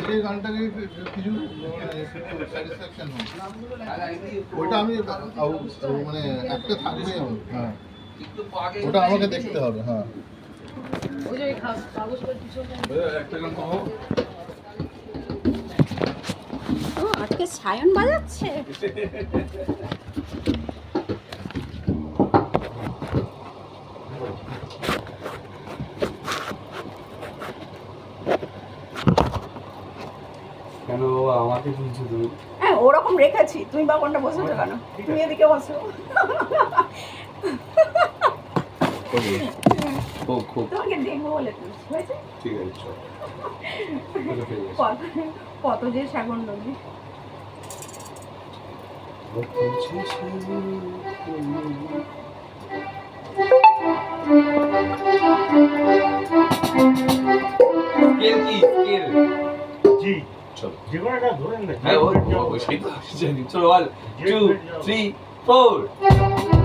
এই গানটাকে কিছু স্যাটিসফ্যাকশন হয় ওটা আমি মানে একটা থাকবে আমার হ্যাঁ ওটা আমাকে দেখতে হবে হ্যাঁ ওই যে কাগজপত্র কিছু একটা গান কমো আজকে সায়ন বাজাচ্ছে কেন আমাকে বলছো তুমি? হ্যাঁ ওরকম রেখেছি তুমি বা কোনটা বসেছো কেন তুমি এদিকে বসো তোমাকে দেখবো বলে তুলছি হয়েছে ঠিক আছে চল কত যে সাগর নদী স্কেল কি স্কেল জি চলো জীবনটা ধরেন না হ্যাঁ ওই সেই তো জানি চলো 1 2 3 4